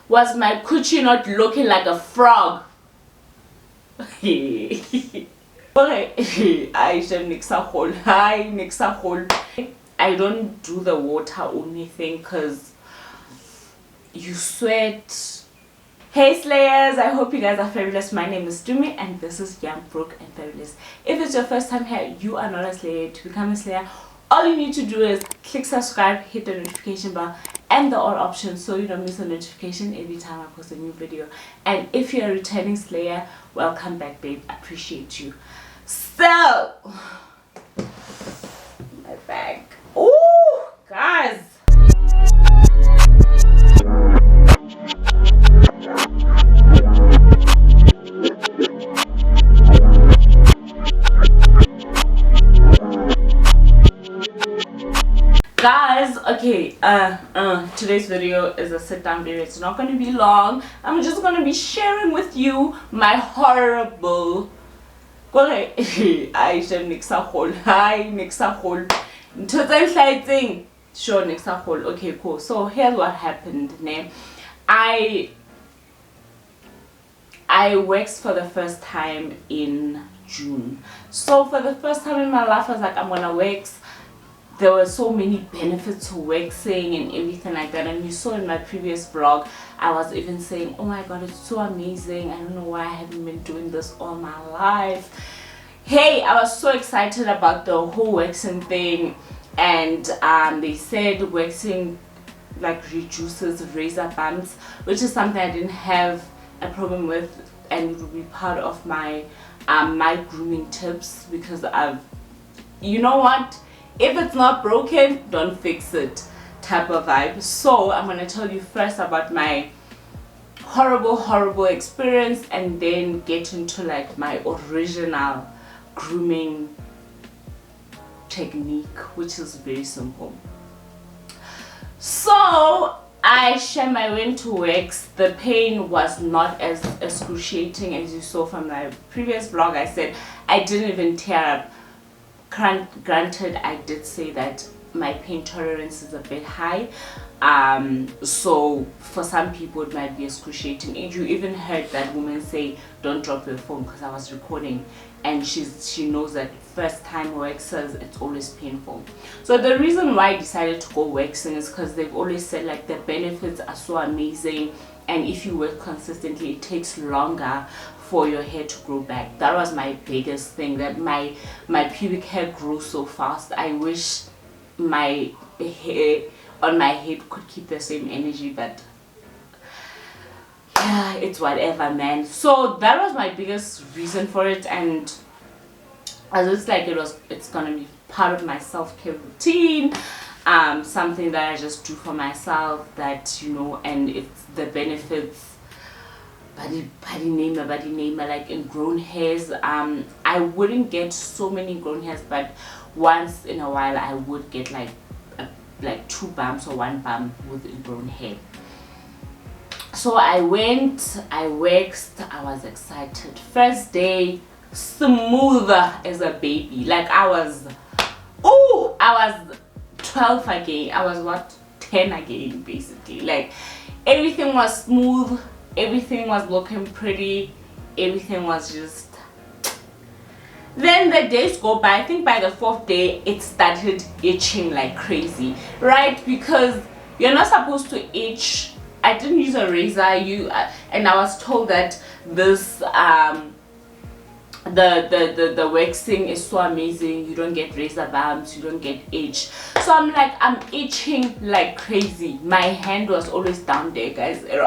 Was my coochie not looking like a frog? Okay, I don't do the water only thing because you sweat. Hey Slayers, I hope you guys are fabulous. My name is Tumi and this is Young, Broke and Fabulous. If it's your first time here, you are not a Slayer. To become a Slayer, all you need to do is click subscribe, hit the notification bell and the all option so you don't miss a notification every time I post a new video. And if you're a returning Slayer, welcome back, babe. I appreciate you. So, my bag. Ooh, guys. Guys, okay, today's video is a sit down video. It's not going to be long. I'm just going to be sharing with you my horrible sure, okay, cool. So here's what happened. I waxed for the first time in June. So for the first time in my life I was like, I'm gonna wax. There were so many benefits to waxing and everything like that, and you saw in my previous vlog I was even saying, oh my god, it's so amazing, I don't know why I haven't been doing this all my life. Hey, I was so excited about the whole waxing thing, and they said waxing like reduces razor bumps, which is something I didn't have a problem with, and it will be part of my my grooming tips, because you know what, if it's not broken, don't fix it type of vibe. So I'm gonna tell you first about my horrible experience and then get into like my original grooming technique, which is very simple. So I went to wax. The pain was not as excruciating as you saw from my previous vlog. I said I didn't even tear up. Granted, I did say that my pain tolerance is a bit high, so for some people it might be excruciating. And you even heard that woman say don't drop your phone, because I was recording, and she knows that first time waxers, it's always painful. So the reason why I decided to go waxing is because they've always said like the benefits are so amazing, and if you work consistently it takes longer for your hair to grow back. That was my biggest thing, that my pubic hair grew so fast. I wish my hair on my head could keep the same energy, but yeah, it's whatever, man. So that was my biggest reason for it, and I just like it's gonna be part of my self-care routine, something that I just do for myself, that, you know, and it's the benefits. Body name, like in grown hairs, I wouldn't get so many grown hairs, but once in a while I would get like 2 bumps or 1 bump with ingrown hair. So I went, I waxed, I was excited. First day, smooth as a baby. Like I was 12 again. I was what, 10 again, basically. Like everything was smooth, everything was looking pretty, everything was just. Then the days go by. I think by the 4th day it started itching like crazy, right? Because you're not supposed to itch. I didn't use a razor, and I was told that this the waxing is so amazing, you don't get razor bumps, you don't get itch. So I'm like, I'm itching like crazy. My hand was always down there, guys. It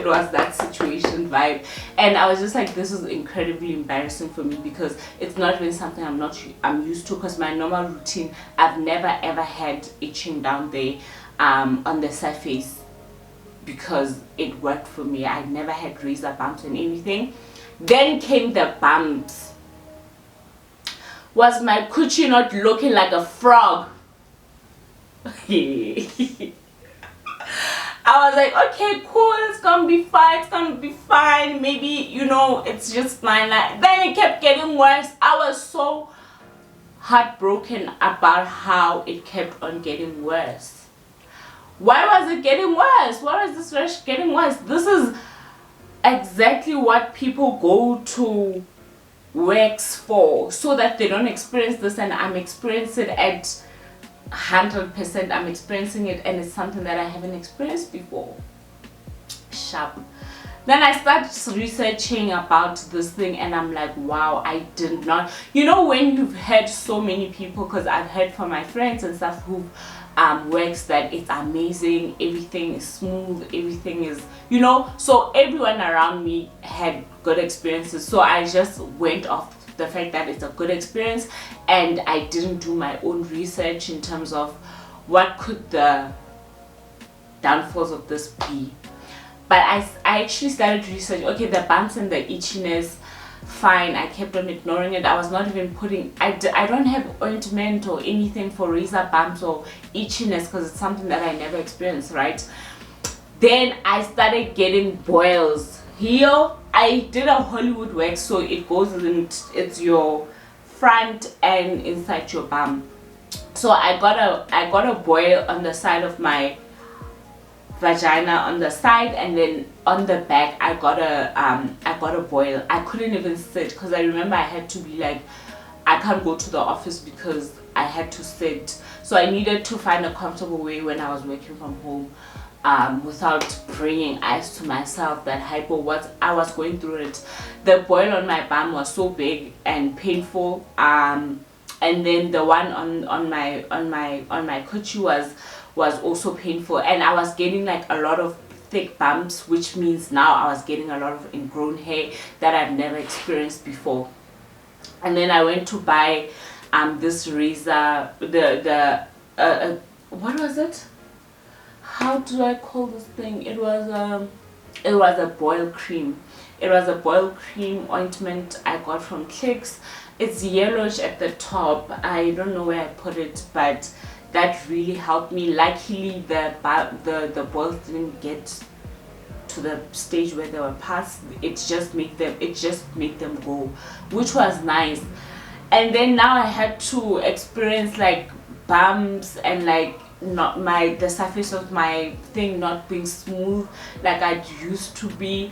was that situation vibe, and I was just like, this is incredibly embarrassing for me, because it's not even something I'm used to, because my normal routine, I've never ever had itching down there on the surface, because it worked for me. I never had razor bumps and anything. Then came the bumps. Was my coochie not looking like a frog? I was like, okay, cool, it's gonna be fine, maybe, you know, it's just fine. Then it kept getting worse. I was so heartbroken about how it kept on getting worse. Why was it getting worse? Why was this rash getting worse? This is exactly what people go to wax for, so that they don't experience this, and I'm experiencing it at 100%. I'm experiencing it, and it's something that I haven't experienced before. Sharp. Then I started researching about this thing, and I'm like, wow, I did not, you know, when you've heard so many people, because I've heard from my friends and stuff who've waxed, that it's amazing, everything is smooth, everything is, you know, so everyone around me had good experiences. So I just went off the fact that it's a good experience, and I didn't do my own research in terms of what could the downfalls of this be. But I actually started researching, okay, the bumps and the itchiness, fine, I kept on ignoring it. I was not even putting, I don't have ointment or anything for razor bumps or itchiness, because it's something that I never experienced, right? Then I started getting boils. Here I did a Hollywood wax, so it goes in, it's your front and inside your bum. So I got a boil on the side of my vagina, on the side, and then on the back I got a boil. I couldn't even sit, because I remember I had to be like, I can't go to the office because I had to sit. So I needed to find a comfortable way when I was working from home, without bringing eyes to myself that I was going through it. The boil on my bum was so big and painful, and then the one on my coochie was also painful, and I was getting like a lot of thick bumps, which means now I was getting a lot of ingrown hair that I've never experienced before. And then I went to buy this razor, what was it? How do I call this thing? It was a boil cream. It was a boil cream ointment I got from Clicks. It's yellowish at the top. I don't know where I put it, but that really helped me. Luckily the boils didn't get to the stage where they were past. It just made them go, which was nice. And then now I had to experience like bumps and like the surface of my thing not being smooth like I used to be,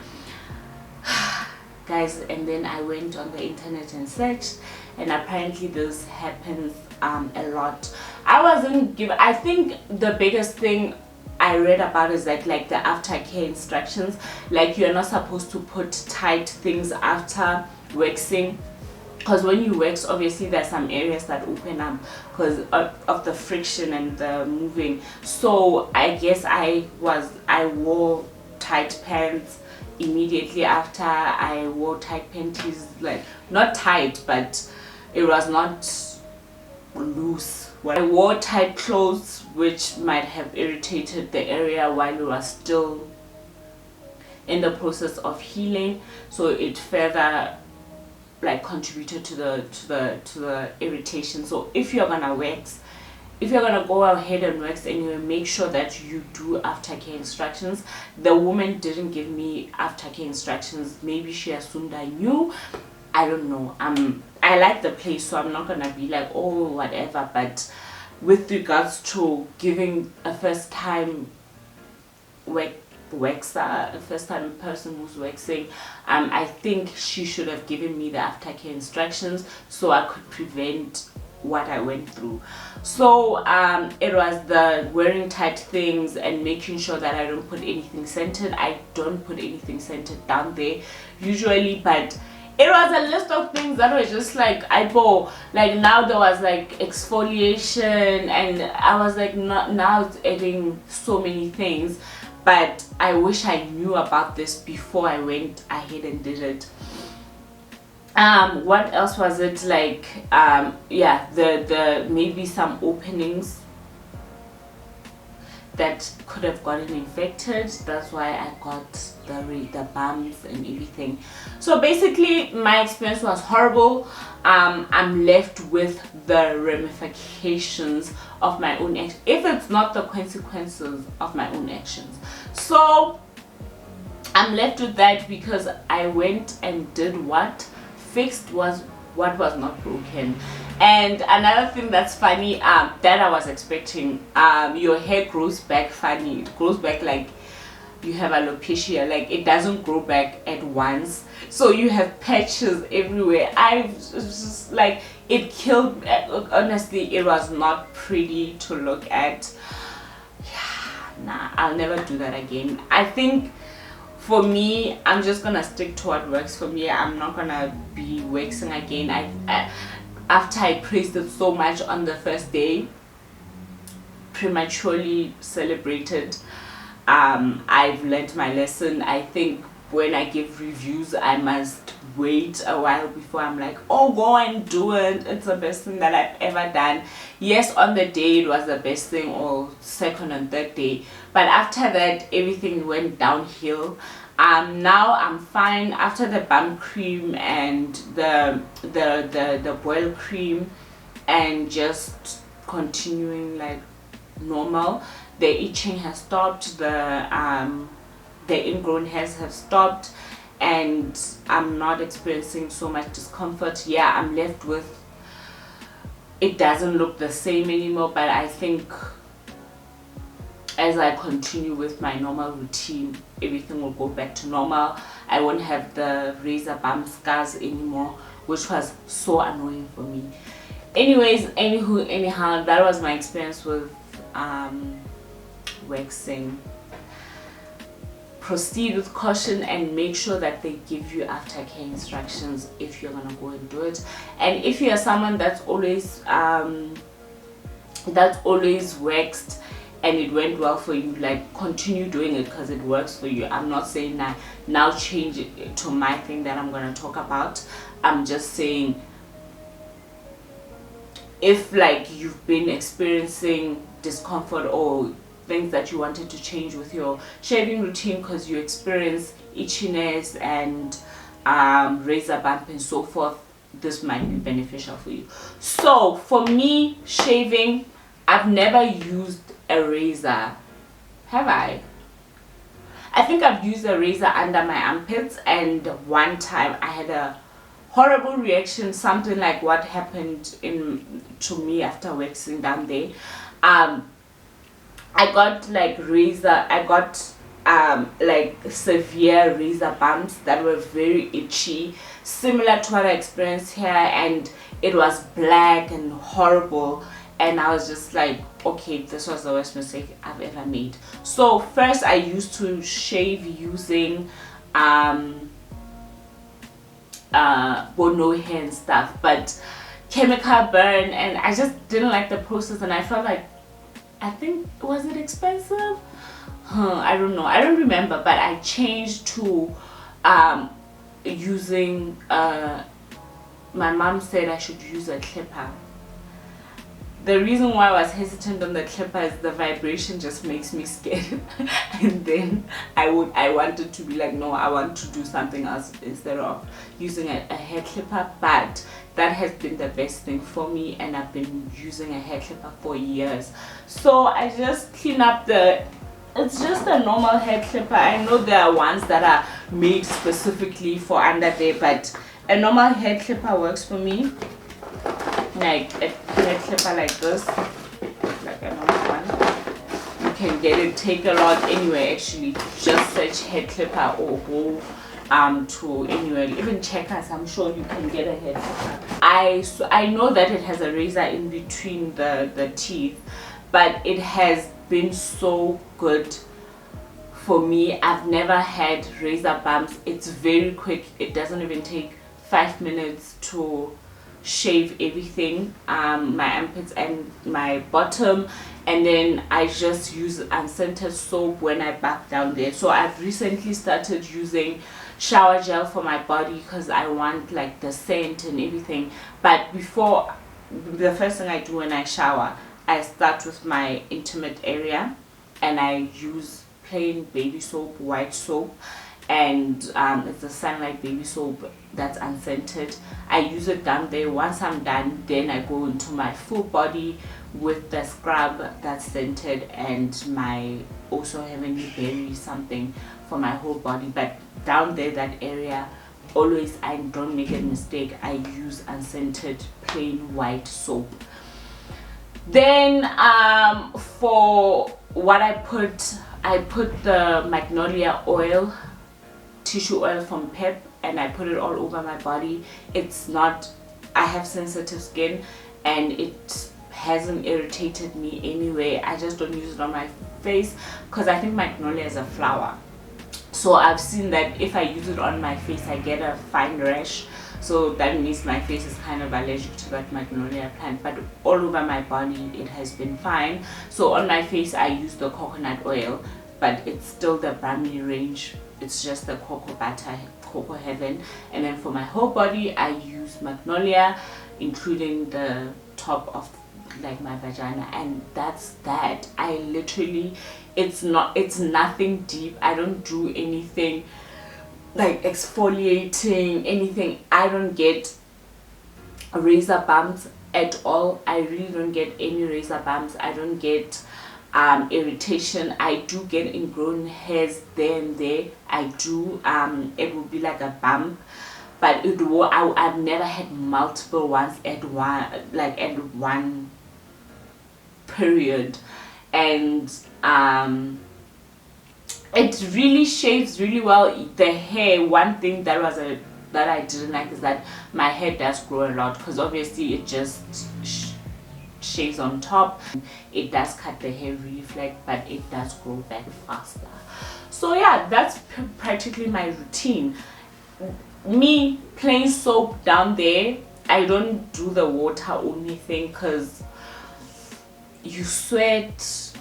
guys. And then I went on the internet and searched, and apparently this happens a lot. I think the biggest thing I read about is like the aftercare instructions. Like, you're not supposed to put tight things after waxing, because when you wax, obviously there's some areas that open up because of the friction and the moving. So I guess I wore tight pants immediately after. I wore tight panties, like not tight, but it was not loose. I wore tight clothes, which might have irritated the area while it was still in the process of healing, so it further like contributed to the irritation. So if you're gonna wax, if you're gonna go ahead and wax, and you make sure that you do aftercare instructions. The woman didn't give me aftercare instructions. Maybe she assumed I knew, I don't know. I like the place, so I'm not gonna be like, oh, whatever. But with regards to giving a first time waxer, a first time person who's waxing, I think she should have given me the aftercare instructions so I could prevent what I went through. So it was the wearing tight things and making sure that I don't put anything scented. I don't put anything scented down there usually, but it was a list of things that were just like like now there was like exfoliation, and I was like, now it's adding so many things. But I wish I knew about this before I went ahead and did it. What else was it like? Yeah, the maybe some openings that could have gotten infected. That's why I got the bumps and everything. So basically my experience was horrible. I'm left with the ramifications of my own actions, if it's not the consequences of my own actions. So I'm left with that because I went and did what fixed was what was not broken. And another thing that's funny, that I was expecting, your hair grows back funny. It grows back like you have alopecia, like it doesn't grow back at once, so you have patches everywhere. I was just like, it killed. Honestly, it was not pretty to look at. Yeah, nah, I'll never do that again. I think for me, I'm just gonna stick to what works for me. I'm not gonna be waxing again. After I praised it so much on the first day, prematurely celebrated, I've learned my lesson. I think when I give reviews, I must wait a while before I'm like, oh, go and do it, it's the best thing that I've ever done. Yes, on the day it was the best thing, or second and third day, but after that everything went downhill. Now I'm fine after the bum cream and the boil cream, and just continuing like normal. The itching has stopped, the ingrown hairs have stopped, and I'm not experiencing so much discomfort. Yeah, I'm left with, it doesn't look the same anymore, but I think as I continue with my normal routine, everything will go back to normal. I won't have the razor bump scars anymore, which was so annoying for me. Anyways, anyhow, that was my experience with waxing. Proceed with caution and make sure that they give you aftercare instructions if you're gonna go and do it. And if you are someone that's always waxed and it went well for you, like, continue doing it because it works for you. I'm not saying that now change it to my thing that I'm gonna talk about. I'm just saying, if like you've been experiencing discomfort or things that you wanted to change with your shaving routine because you experience itchiness and razor bump and so forth, this might be beneficial for you. So for me, shaving, I've never used a razor, have I? I think I've used a razor under my armpits, and one time I had a horrible reaction, something like what happened to me after waxing down there. I got like like severe razor bumps that were very itchy, similar to what I experienced here, and it was black and horrible, and I was just like, okay, this was the worst mistake I've ever made. So first I used to shave using bono hair and stuff, but chemical burn, and I just didn't like the process, and I felt like, I think, was it expensive? I don't know, I don't remember, but I changed to using my mom said I should use a clipper. The reason why I was hesitant on the clipper is the vibration just makes me scared. And then I wanted to be like, no, I want to do something else instead of using a hair clipper. But that has been the best thing for me, and I've been using a hair clipper for years. So I just clean up it's just a normal hair clipper. I know there are ones that are made specifically for under there, but a normal hair clipper works for me. Like a hair clipper like this, like a normal one. You can get it, take a lot anywhere actually. Just search hair clipper or go to anywhere, even Checkers, I'm sure you can get a hair clipper. I know that it has a razor in between the teeth, but it has been so good for me. I've never had razor bumps. It's very quick. It doesn't even take 5 minutes to shave everything, my armpits and my bottom, and then I just use unscented soap when I back down there. So I've recently started using shower gel for my body because I want like the scent and everything. But before, the first thing I do when I shower, I start with my intimate area, and I use plain baby soap, white soap, and it's a Sunlight baby soap that's unscented. I use it down there. Once I'm done, then I go into my full body with the scrub that's scented, and my also heavenly berry something for my whole body. But down there, that area, always, I don't make a mistake, I use unscented plain white soap. Then for what I put the magnolia oil, tissue oil from Pep, and I put it all over my body. It's not, I have sensitive skin and it hasn't irritated me anyway. I just don't use it on my face because I think magnolia is a flower. So I've seen that if I use it on my face, I get a fine rash. So that means my face is kind of allergic to that magnolia plant. But all over my body, it has been fine. So on my face, I use the coconut oil, but it's still the Brahmi range. It's just the cocoa butter, cocoa heaven. And then for my whole body, I use magnolia, including the top of like my vagina, and that's that. I literally, it's nothing deep. I don't do anything like exfoliating, anything. I don't get razor bumps at all. I really don't get any razor bumps. I don't get irritation. I do get ingrown hairs there and there. I do. It will be like a bump, but it will, I've never had multiple ones at one period. And it really shaves really well. The hair, one thing that I didn't like is that my hair does grow a lot, because obviously it just shaves on top. It does cut the hair really flat, but it does grow back faster. So yeah, that's practically my routine. Me plain soap down there. I don't do the water only thing because you sweat.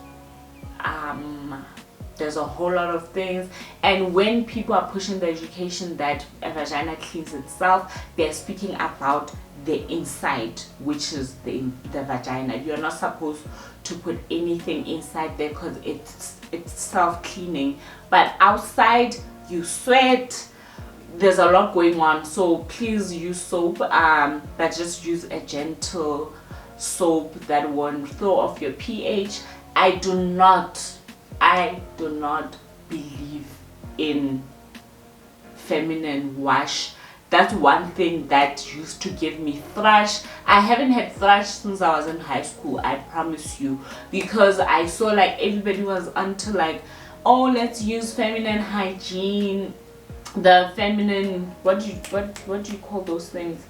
There's a whole lot of things, and when people are pushing the education that a vagina cleans itself, they're speaking about the inside, which is the vagina. You're not supposed to put anything inside there because it's self-cleaning, but outside you sweat, there's a lot going on. So please use soap, but just use a gentle soap that won't throw off your pH. I do not believe in feminine wash. That's one thing that used to give me thrush. I haven't had thrush since I was in high school, I promise you, because I saw like everybody was onto like, oh, let's use feminine hygiene, the feminine, what do you call those things,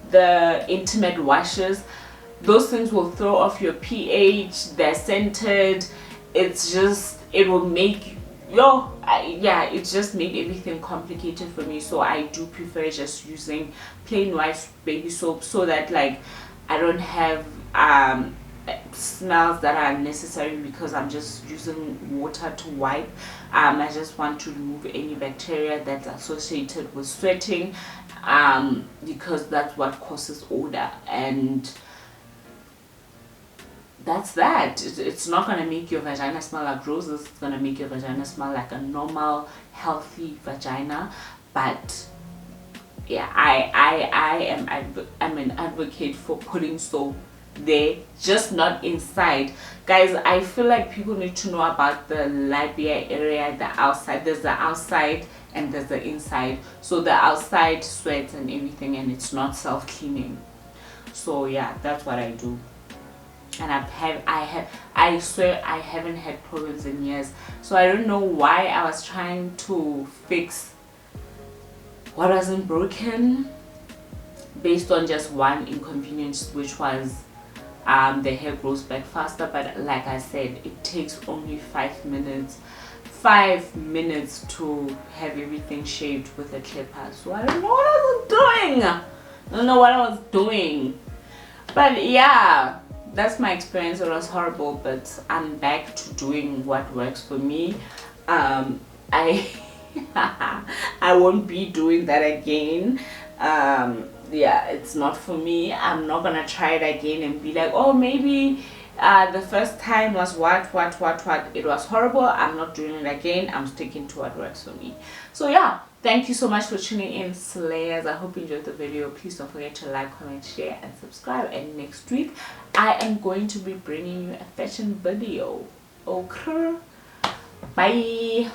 the intimate washes. Those things will throw off your pH, they're scented. It's just, it will make it just made everything complicated for me. So I do prefer just using plain white baby soap, so that like I don't have smells that are unnecessary because I'm just using water to wipe. I just want to remove any bacteria that's associated with sweating, because that's what causes odor, and that's that. It's not going to make your vagina smell like roses. It's going to make your vagina smell like a normal, healthy vagina. But yeah, I'm an advocate for putting soap there, just not inside. Guys, I feel like people need to know about the labia area, the outside. There's the outside and there's the inside. So the outside sweats and everything, and it's not self-cleaning. So yeah, that's what I do. And I swear I haven't had problems in years. So I don't know why I was trying to fix what wasn't broken based on just one inconvenience, which was the hair grows back faster. But like I said, it takes only 5 minutes to have everything shaved with a clipper. So I don't know what I was doing. But yeah, that's my experience. It was horrible, but I'm back to doing what works for me. I won't be doing that again. Yeah, it's not for me. I'm not gonna try it again and be like, oh, maybe the first time was what it was horrible. I'm not doing it again. I'm sticking to what works for me. So yeah, thank you so much for tuning in, Slayers. I hope you enjoyed the video. Please don't forget to like, comment, share, and subscribe. And next week I am going to be bringing you a fashion video. Okay, bye.